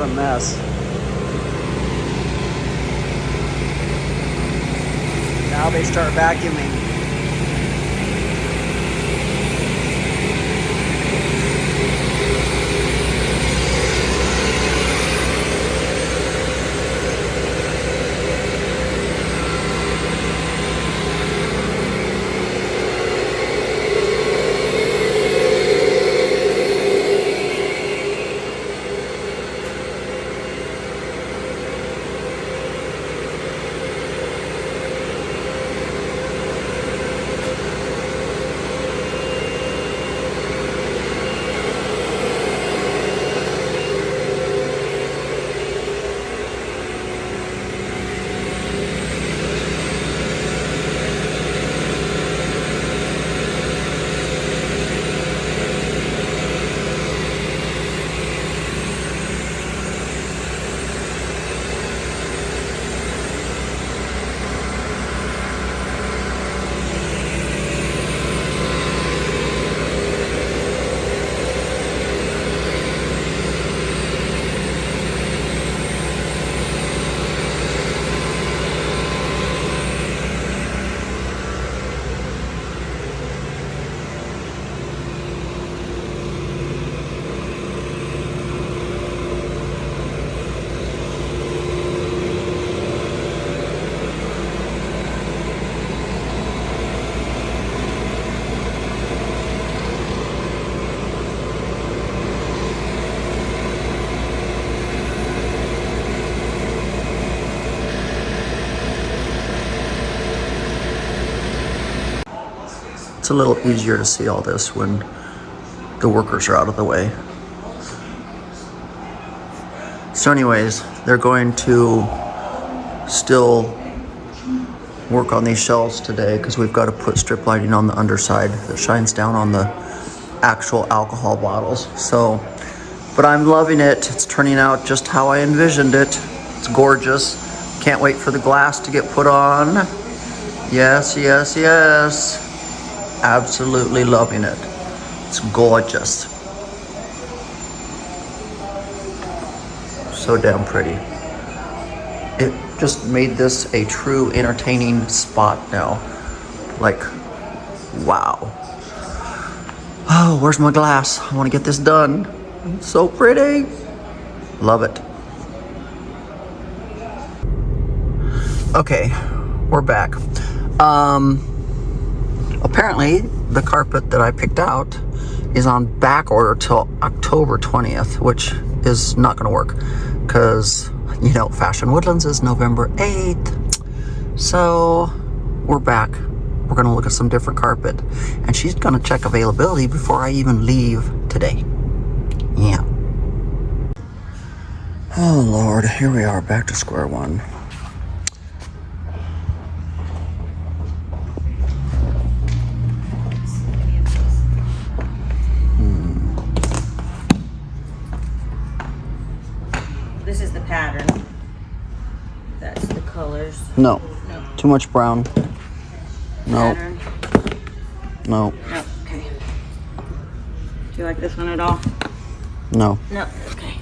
a mess. Now they start vacuuming. It's a little easier to see all this when the workers are out of the way. So anyways, they're going to still work on these shelves today because we've got to put strip lighting on the underside that shines down on the actual alcohol bottles. So, but I'm loving it. It's turning out just how I envisioned it. It's gorgeous. Can't wait for the glass to get put on. Yes, yes, yes. Absolutely loving it. It's gorgeous. So damn pretty. It just made this a true entertaining spot now. Like, wow. Oh, where's my glass? I want to get this done. It's so pretty. Love it. Okay, we're back. Apparently, the carpet that I picked out is on back order till October 20th, which is not going to work because, you know, Fashion Woodlands is November 8th. So we're back. We're going to look at some different carpet, and she's going to check availability before I even leave today. Yeah. Oh, Lord. Here we are, back to square one. This is the pattern. That's the colors. No. Too much brown. No. Pattern. No. No. Okay. Do you like this one at all? No. No. Okay.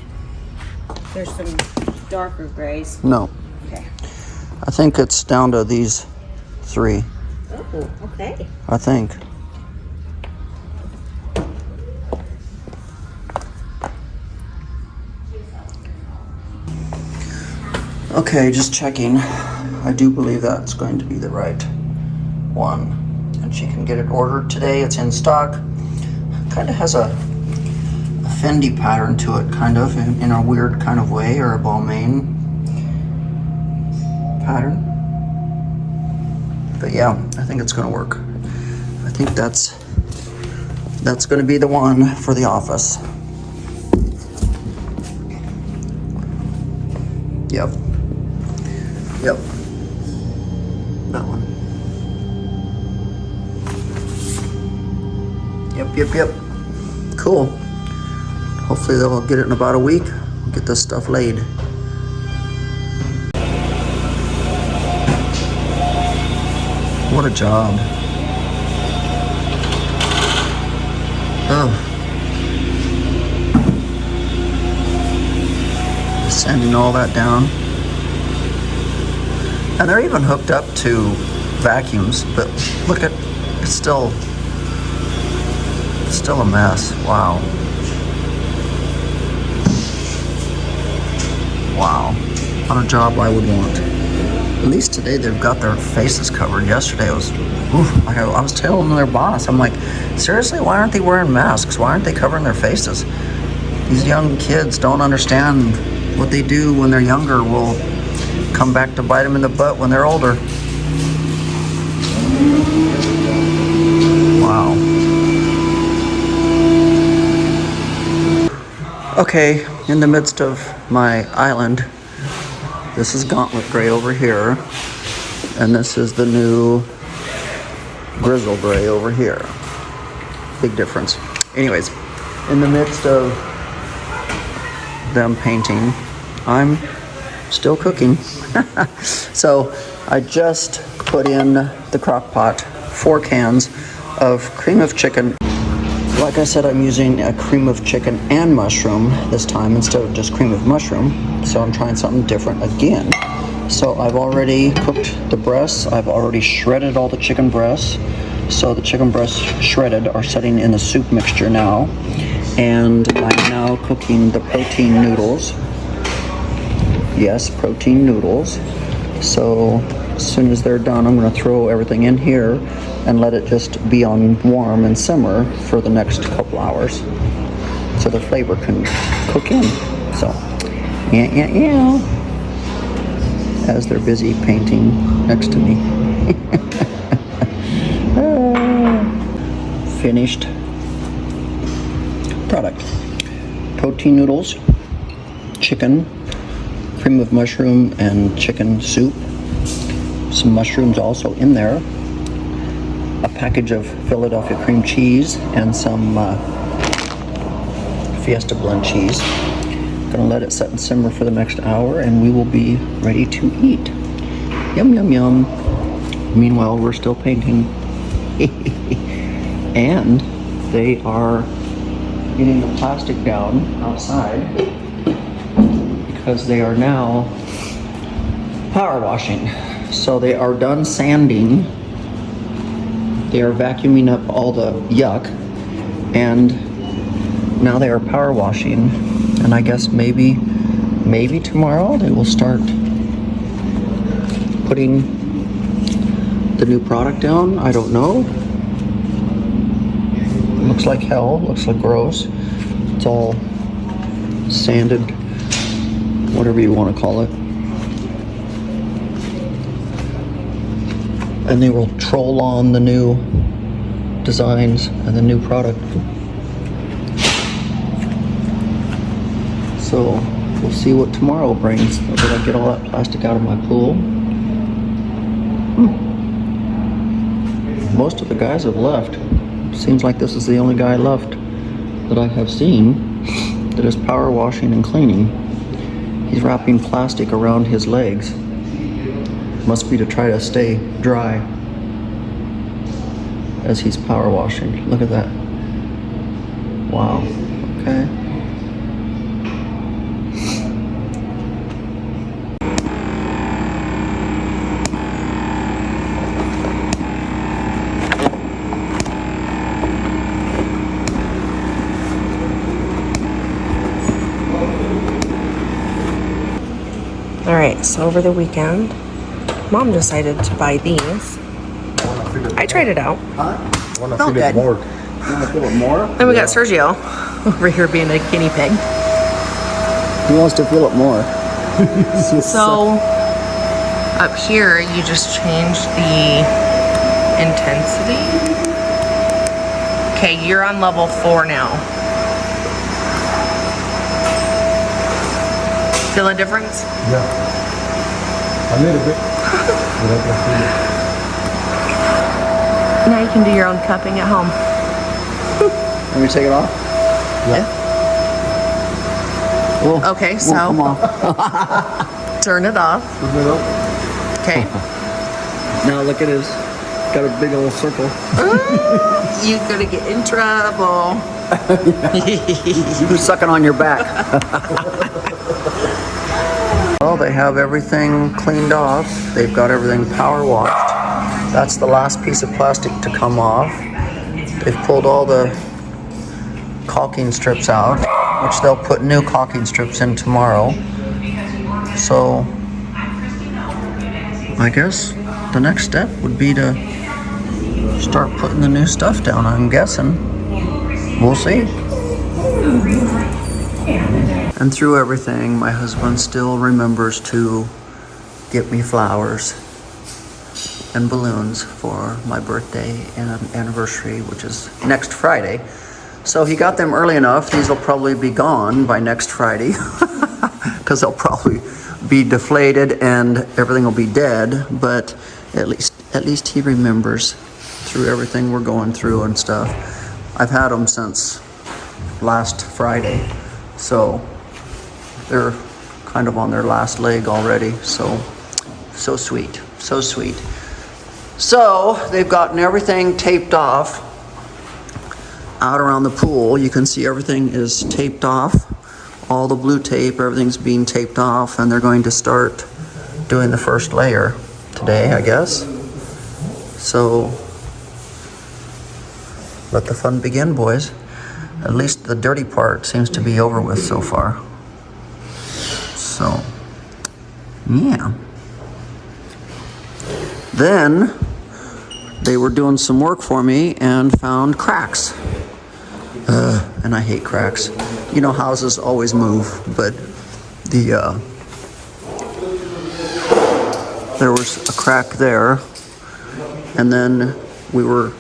There's some darker grays. No. Okay. I think it's down to these three. Oh, okay. I think. Okay, just checking. I do believe that's going to be the right one. And she can get it ordered today. It's in stock. Kind of has a Fendi pattern to it, kind of, in a weird kind of way, or a Balmain pattern. But yeah, I think it's going to work. I think that's going to be the one for the office. Yep. Yep. That one. Yep. Cool. Hopefully they'll get it in about a week. Get this stuff laid. What a job. Oh. Sanding all that down. And they're even hooked up to vacuums, but look at, it's still a mess. Wow. Wow. Not a job I would want. At least today they've got their faces covered. Yesterday it was, oof, I was telling their boss, I'm like, seriously, why aren't they wearing masks? Why aren't they covering their faces? These young kids don't understand what they do when they're younger will come back to bite them in the butt when they're older. Wow. Okay, in the midst of my island, this is Gauntlet Gray over here, and this is the new Grizzle Gray over here. Big difference. Anyways, in the midst of them painting, I'm still cooking. So I just put in the crock pot 4 cans of cream of chicken. Like I said, I'm using a cream of chicken and mushroom this time instead of just cream of mushroom. So I'm trying something different again. So I've already cooked the breasts. I've already shredded all the chicken breasts. So the chicken breasts shredded are sitting in the soup mixture now. And I'm now cooking the protein noodles. Yes, protein noodles. So as soon as they're done, I'm going to throw everything in here and let it just be on warm and simmer for the next couple hours so the flavor can cook in. So, yeah. As they're busy painting next to me. Finished product. Protein noodles, chicken, cream of mushroom and chicken soup. Some mushrooms also in there. A package of Philadelphia cream cheese and some Fiesta blend cheese. Gonna let it set and simmer for the next hour and we will be ready to eat. Yum, yum, yum. Meanwhile, we're still painting. And they are getting the plastic down outside because they are now power washing. So they are done sanding. They are vacuuming up all the yuck, and now they are power washing. And I guess maybe tomorrow they will start putting the new product down. I don't know. Looks like hell. Looks like gross. It's all sanded, whatever you want to call it. And they will troll on the new designs and the new product. So we'll see what tomorrow brings. Did I get all that plastic out of my pool? Most of the guys have left. Seems like this is the only guy left that I have seen that is power washing and cleaning. He's wrapping plastic around his legs. Must be to try to stay dry as he's power washing. Look at that. Wow. Okay. All right, so over the weekend, Mom decided to buy these. I tried it out. Want to feel it more? You want to feel it more? Then we got Sergio over here being a guinea pig. He wants to feel it more. So up here, you just change the intensity. Okay, you're on level 4 now. Feel a difference? Yeah. A little bit. Now you can do your own cupping at home. Let me take it off. Yeah. Oh, Okay, won't so come off. turn it off. Turn it up. Okay. Now look at his, got a big old circle. You're gonna get in trouble. You're sucking on your back. they have everything cleaned off. They've got everything power washed. That's the last piece of plastic to come off. They've pulled all the caulking strips out, which they'll put new caulking strips in tomorrow. So I guess the next step would be to start putting the new stuff down, I'm guessing. We'll see. And through everything, my husband still remembers to get me flowers and balloons for my birthday and anniversary, which is next Friday. So he got them early enough. These will probably be gone by next Friday because they'll probably be deflated and everything will be dead. But at least he remembers through everything we're going through and stuff. I've had them since last Friday, so they're kind of on their last leg already. So sweet, so sweet. So they've gotten everything taped off out around the pool. You can see everything is taped off. All the blue tape, everything's being taped off, and they're going to start doing the first layer today, I guess. So let the fun begin, boys. At least the dirty part seems to be over with so far. So, yeah. Then they were doing some work for me and found cracks. And I hate cracks. You know, houses always move, but there was a crack there. And then we were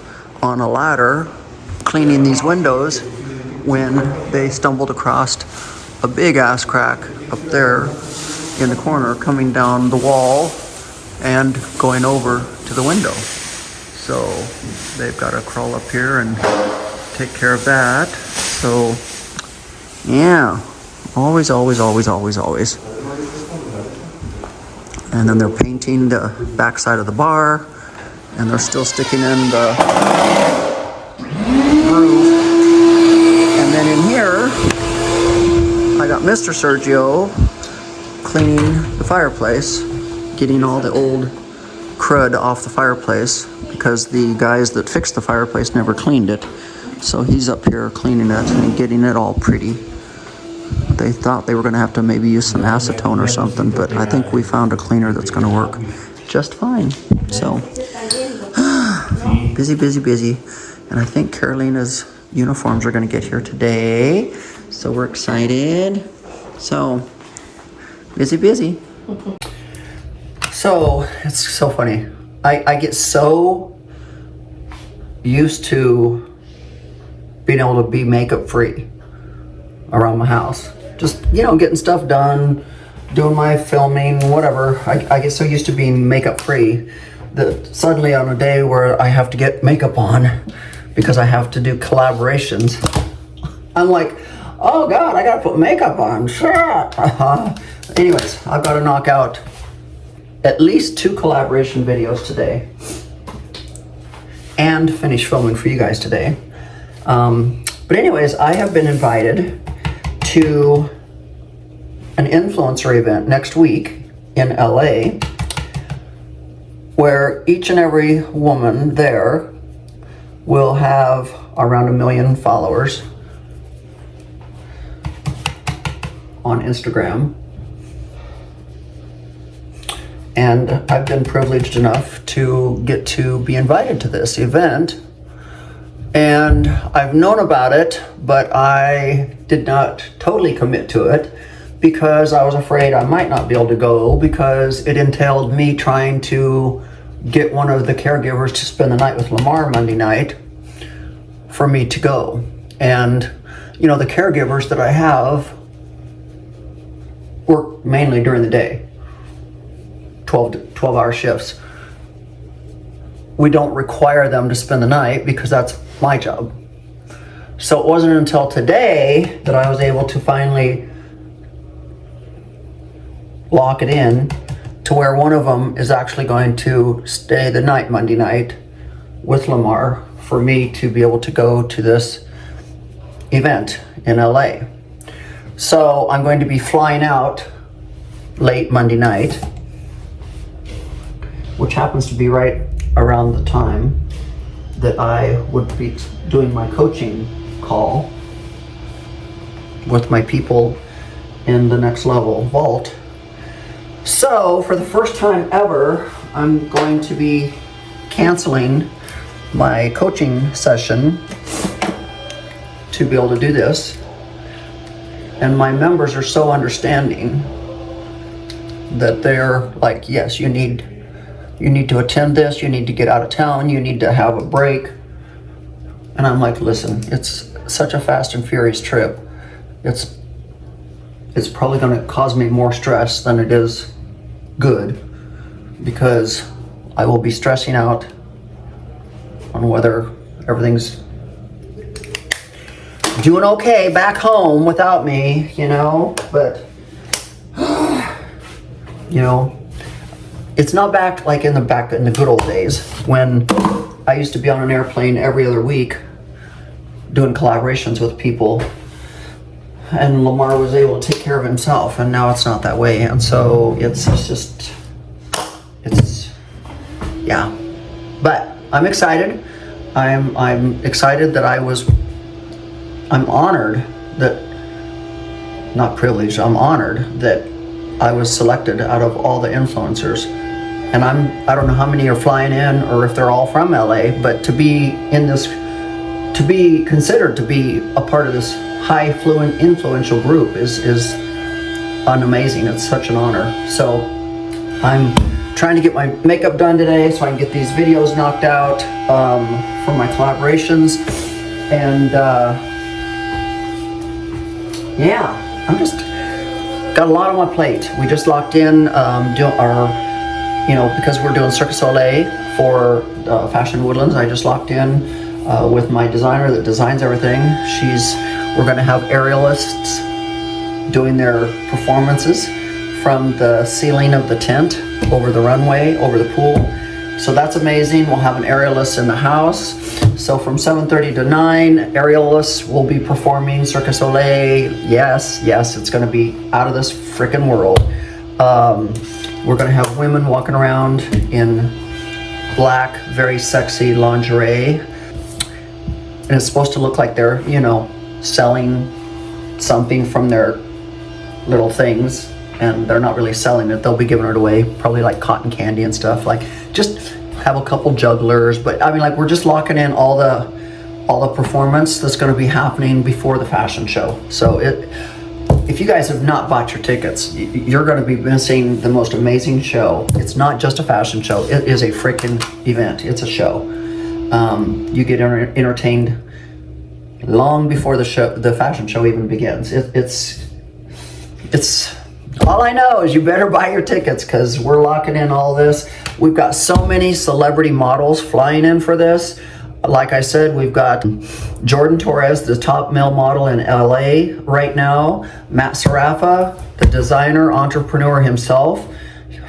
on a ladder cleaning these windows when they stumbled across a big ass crack up there in the corner coming down the wall and going over to the window. So they've got to crawl up here and take care of that. So yeah, always. And then they're painting the backside of the bar, and they're still sticking in the roof. And then in here, I got Mr. Sergio cleaning the fireplace, getting all the old crud off the fireplace because the guys that fixed the fireplace never cleaned it. So he's up here cleaning it and getting it all pretty. They thought they were going to have to maybe use some acetone or something, but I think we found a cleaner that's going to work just fine. So busy. And I think Carolina's uniforms are going to get here today. So we're excited. So busy. So it's so funny. I get so used to being able to be makeup free around my house. Just, getting stuff done, doing my filming, whatever. I get so used to being makeup free that suddenly on a day where I have to get makeup on because I have to do collaborations, I'm like, oh God, I gotta put makeup on, shit. Anyways, I've got to knock out at least 2 collaboration videos today and finish filming for you guys today. But anyways, I have been invited to an influencer event next week in LA where each and every woman there will have around 1 million followers on Instagram. And I've been privileged enough to get to be invited to this event. And I've known about it, but I did not totally commit to it because I was afraid I might not be able to go because it entailed me trying to get one of the caregivers to spend the night with Lamar Monday night for me to go. And, the caregivers that I have work mainly during the day, 12-hour shifts. We don't require them to spend the night because that's my job. So it wasn't until today that I was able to finally lock it in to where one of them is actually going to stay the night Monday night with Lamar for me to be able to go to this event in LA. So I'm going to be flying out late Monday night, which happens to be right around the time that I would be doing my coaching call with my people in the next level vault. So for the first time ever, I'm going to be canceling my coaching session to be able to do this. And my members are so understanding that they're like, yes, you need to attend this, you need to get out of town, you need to have a break. And I'm like, listen, it's such a fast and furious trip. It's probably gonna cause me more stress than it is good, because I will be stressing out on whether everything's doing okay back home without me, you know, but you know, it's not back like in the good old days when I used to be on an airplane every other week doing collaborations with people, and Lamar was able to take care of himself, and now it's not that way. And so it's yeah, but I'm excited. I'm excited that I'm honored that, not privileged, I'm honored that I was selected out of all the influencers. And I don't know how many are flying in or if they're all from LA, but to be considered to be a part of this high fluent influential group is amazing. It's such an honor. So I'm trying to get my makeup done today so I can get these videos knocked out for my collaborations. And yeah, I'm just got a lot on my plate. We just locked in because we're doing Cirque du Soleil for Fashion Woodlands. I just locked in with my designer that designs everything. We're gonna have aerialists doing their performances from the ceiling of the tent over the runway, over the pool. So that's amazing. We'll have an aerialist in the house. So from 7:30 to 9, aerialists will be performing Cirque du Soleil. Yes, it's gonna be out of this freaking world. We're gonna have women walking around in black, very sexy lingerie. And it's supposed to look like they're, selling something from their little things, and they're not really selling it. They'll be giving it away, probably like cotton candy and stuff. Like, just have a couple jugglers, but I mean, like, we're just locking in all the performance that's going to be happening before the fashion show. So if you guys have not bought your tickets, you're going to be missing the most amazing show. It's not just a fashion show. It is a freaking event. It's a show. You get entertained long before the fashion show even begins. It's all I know is you better buy your tickets, because we're locking in all this. We've got so many celebrity models flying in for this. Like I said, we've got Jordan Torres, the top male model in LA right now. Matt Sarafa, the designer, entrepreneur himself.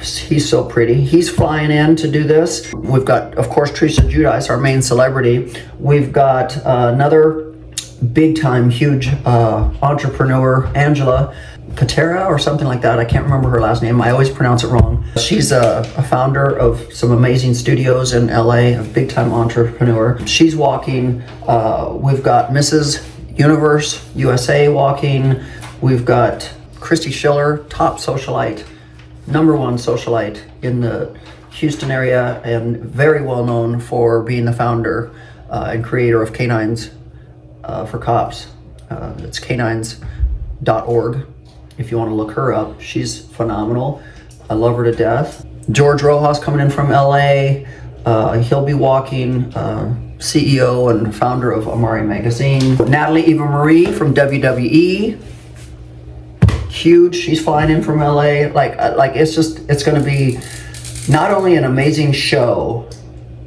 He's so pretty. He's flying in to do this. We've got, of course, Theresa Roemer, our main celebrity. We've got another big time, huge entrepreneur, Angela Patera or something like that. I can't remember her last name. I always pronounce it wrong. She's a founder of some amazing studios in LA, a big time entrepreneur. She's walking. We've got Mrs. Universe USA walking. We've got Christy Schiller, top socialite, #1 socialite in the Houston area, and very well known for being the founder and creator of Canines for Cops. It's canines.org. If you want to look her up, she's phenomenal. I love her to death. George Rojas coming in from LA. He'll be walking, CEO and founder of Amari Magazine. Natalie Eva Marie from WWE. Huge. She's flying in from LA. It's going to be not only an amazing show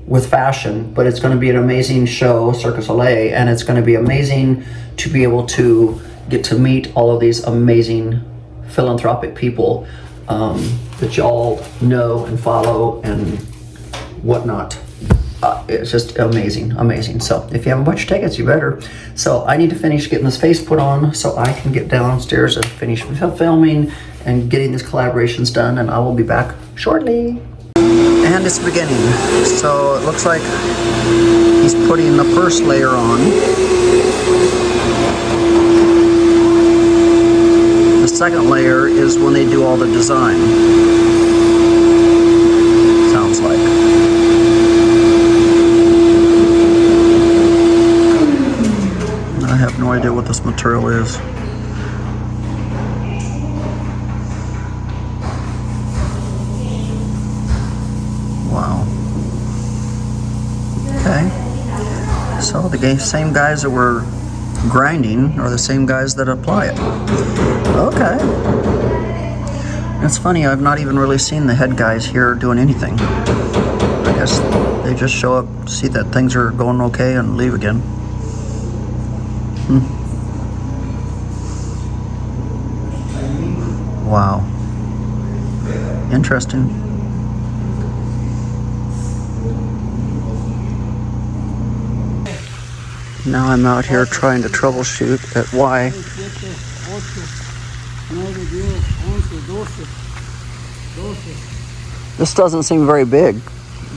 with fashion, but it's going to be an amazing show, Cirque du Soleil, and it's going to be amazing to be able to get to meet all of these amazing philanthropic people that y'all know and follow and whatnot. It's just amazing, amazing. So if you have a bunch of tickets, you better. So I need to finish getting this face put on so I can get downstairs and finish filming and getting these collaborations done, and I will be back shortly. And it's beginning. So it looks like he's putting the first layer on. The second layer is when they do all the design. Sounds like. I have no idea what this material is. Wow. Okay. So the same guys that were grinding are the same guys that apply it. Okay. It's funny, I've not even really seen the head guys here doing anything. I guess they just show up, see that things are going okay, and leave again. Wow. Interesting. Now I'm out here trying to troubleshoot at Y. This doesn't seem very big.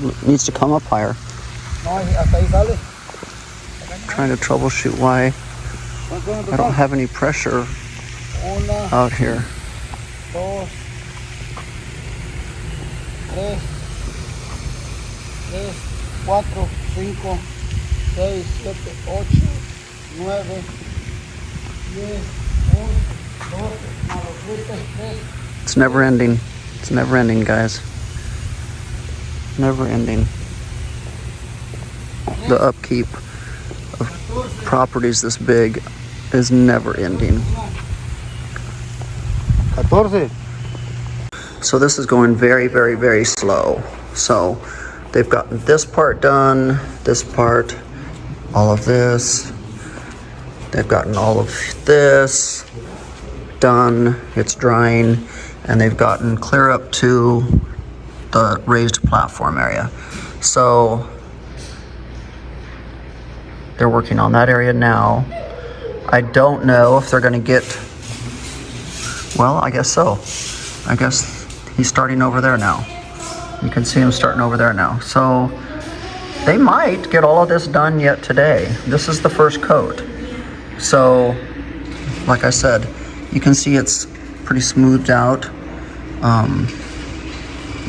It needs to come up higher. Trying to troubleshoot why I don't have any pressure out here. 2, 3, 4, 5, 6, 7, 8, 9, 10, 11, 12. It's never ending. It's never ending, guys. Never ending. The upkeep of properties this big is never ending. 14. So this is going very, very, very slow. So they've gotten this part done, this part, all of this. They've gotten all of this done. It's drying, and they've gotten clear up to the raised platform area. So they're working on that area now. I don't know if they're going to get, well, I guess so. I guess he's starting over there now. You can see him starting over there now. So they might get all of this done yet today. This is the first coat. So, like I said, you can see it's pretty smoothed out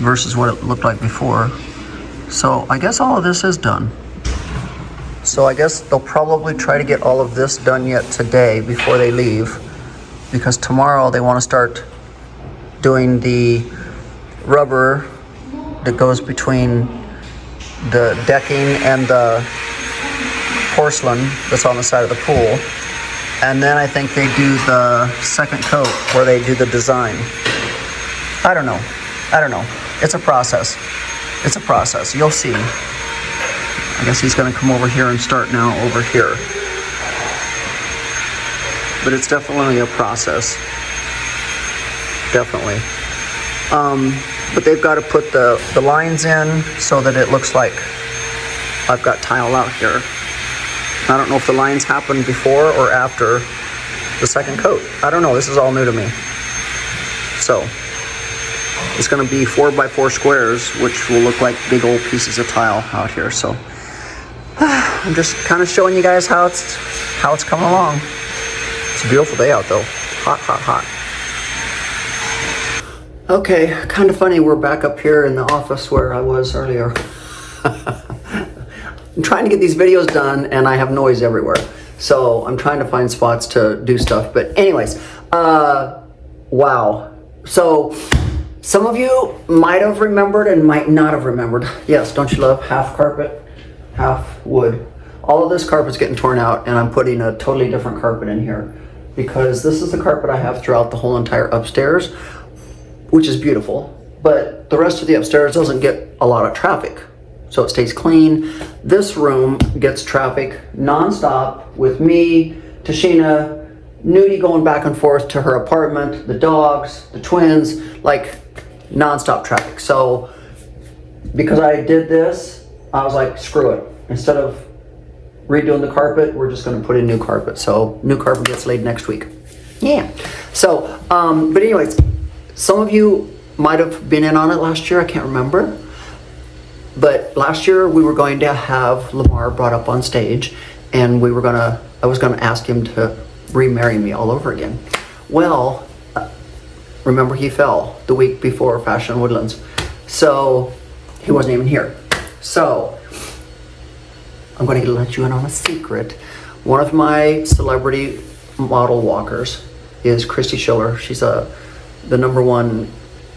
versus what it looked like before. So I guess all of this is done. So I guess they'll probably try to get all of this done yet today before they leave, because tomorrow they want to start doing the rubber that goes between the decking and the porcelain that's on the side of the pool. And then I think they do the second coat where they do the design. I don't know. It's a process. It's a process. You'll see. I guess he's going to come over here and start now over here. But it's definitely a process. Definitely. But they've got to put the lines in so that it looks like I've got tile out here. I don't know if the lines happened before or after the second coat. I don't know. This is all new to me. So it's going to be 4x4 squares, which will look like big old pieces of tile out here. So I'm just kind of showing you guys how it's coming along. It's a beautiful day out though. Hot, hot, hot. Okay, kind of funny. We're back up here in the office where I was earlier. I'm trying to get these videos done and I have noise everywhere. So I'm trying to find spots to do stuff. But anyways, wow. So some of you might have remembered and might not have remembered. Yes, don't you love half carpet, half wood? All of this carpet's getting torn out and I'm putting a totally different carpet in here because this is the carpet I have throughout the whole entire upstairs, which is beautiful. But the rest of the upstairs doesn't get a lot of traffic. So it stays clean. This room gets traffic nonstop with me, Tashina, Nudie going back and forth to her apartment, the dogs, the twins, like nonstop traffic. So because I did this I was like, screw it. Instead of redoing the carpet, we're just gonna put in new carpet. So new carpet gets laid next week. Yeah. So, but anyways, some of you might have been in on it last year. I can't remember. But last year we were going to have Lamar brought up on stage, and I was gonna ask him to remarry me all over again. Well, remember he fell the week before Fashion Woodlands. So he wasn't even here. So I'm going to let you in on a secret. One of my celebrity model walkers is Christy Schiller. She's the #1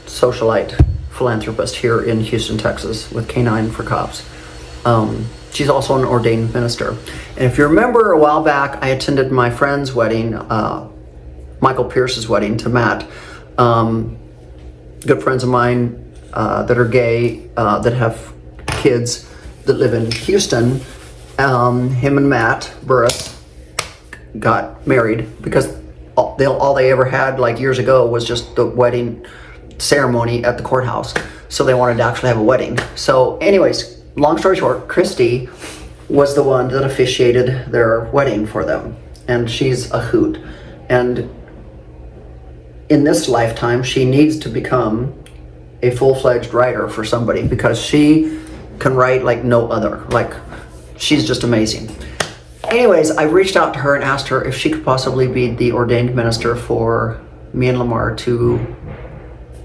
socialite philanthropist here in Houston, Texas with K9 for Cops. She's also an ordained minister. And if you remember a while back, I attended my friend's wedding, Michael Pierce's wedding to Matt. Good friends of mine that are gay, that have kids that live in Houston. Him and Matt Burris got married because all they ever had like years ago was just the wedding ceremony at the courthouse. So they wanted to actually have a wedding. So anyways, long story short, Christy was the one that officiated their wedding for them. And she's a hoot. And in this lifetime, she needs to become a full-fledged writer for somebody because she can write like no other. Like, she's just amazing. Anyways, I reached out to her and asked her if she could possibly be the ordained minister for me and Lamar to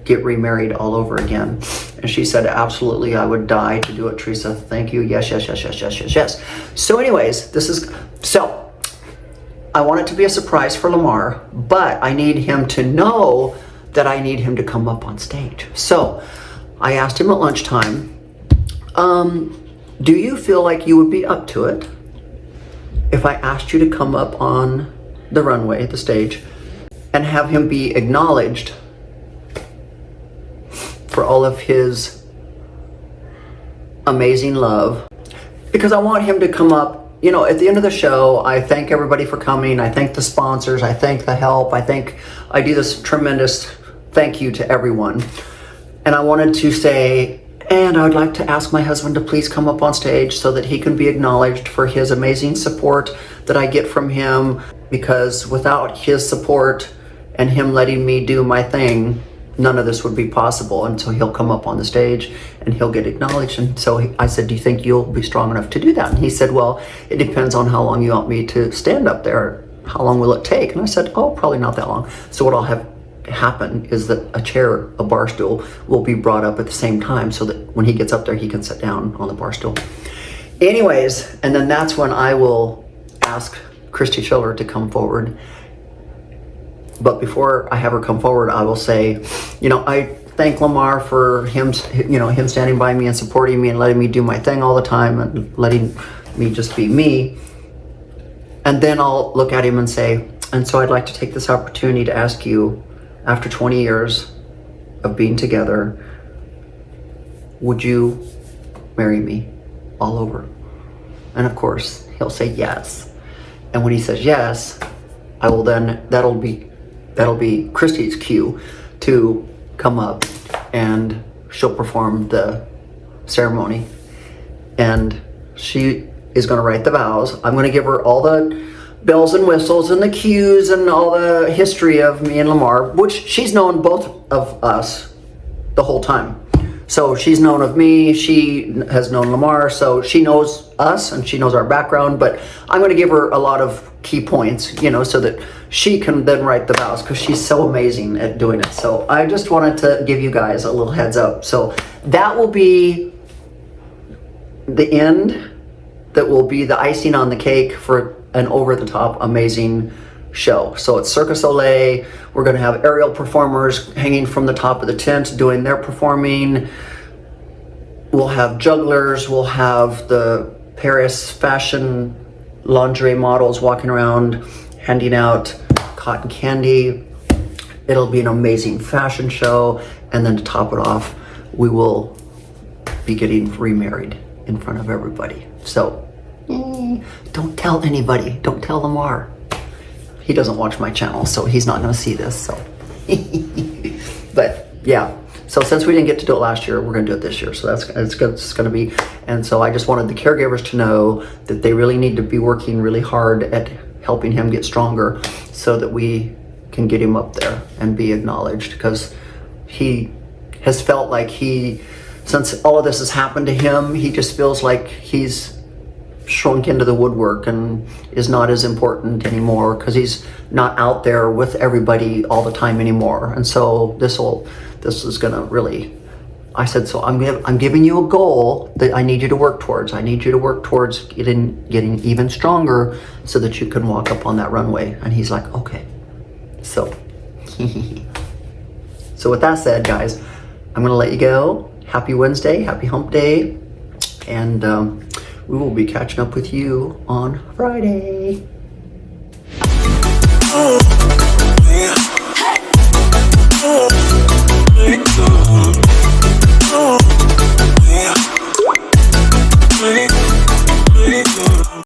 get remarried all over again. And she said, absolutely, I would die to do it, Theresa. Thank you. Yes, yes, yes, yes, yes, yes, yes. So anyways, I want it to be a surprise for Lamar, but I need him to know that I need him to come up on stage. So I asked him at lunchtime, do you feel like you would be up to it if I asked you to come up on the runway, the stage, and have him be acknowledged for all of his amazing love? Because I want him to come up, you know, at the end of the show, I thank everybody for coming. I thank the sponsors. I thank the help. I do this tremendous thank you to everyone. And I wanted to say, and I would like to ask my husband to please come up on stage so that he can be acknowledged for his amazing support that I get from him, because without his support and him letting me do my thing, none of this would be possible. And so he'll come up on the stage and he'll get acknowledged. And so I said, do you think you'll be strong enough to do that? And he said, well, it depends on how long you want me to stand up there. How long will it take? And I said, oh, probably not that long. So what I'll have happen is that a bar stool will be brought up at the same time so that when he gets up there, he can sit down on the bar stool. Anyways, and then that's when I will ask Christy Schiller to come forward. But before I have her come forward, I will say, you know, I thank Lamar for him standing by me and supporting me and letting me do my thing all the time and letting me just be me. And then I'll look at him and say, and so I'd like to take this opportunity to ask you, after 20 years of being together, would you marry me all over? And of course, he'll say yes. And when he says yes, I will then, that'll be Christy's cue to come up and she'll perform the ceremony. And she is going to write the vows. I'm going to give her all the bells and whistles and the cues and all the history of me and Lamar, which she's known both of us the whole time. So she's known of me, she has known Lamar, so she knows us and she knows our background, but I'm going to give her a lot of key points, you know, so that she can then write the vows, because she's so amazing at doing it. So I just wanted to give you guys a little heads up. So that will be the end, that will be the icing on the cake for an over-the-top amazing show. So it's Cirque du Soleil. We're going to have aerial performers hanging from the top of the tent doing their performing. We'll have jugglers. We'll have the Paris fashion lingerie models walking around handing out cotton candy. It'll be an amazing fashion show. And then to top it off, we will be getting remarried in front of everybody. So don't tell anybody. Don't tell Lamar. He doesn't watch my channel, so he's not going to see this. So, but yeah. So since we didn't get to do it last year, we're gonna do it this year. So it's gonna be, and so I just wanted the caregivers to know that they really need to be working really hard at helping him get stronger so that we can get him up there and be acknowledged, because he has felt like since all of this has happened to him, he just feels like he's shrunk into the woodwork and is not as important anymore because he's not out there with everybody all the time anymore. And so this is gonna really, I said, so I'm giving you a goal that I need you to work towards. I need you to work towards getting even stronger so that you can walk up on that runway. And he's like, okay. So, so with that said, guys, I'm gonna let you go. Happy Wednesday, happy hump day. And we will be catching up with you on Friday.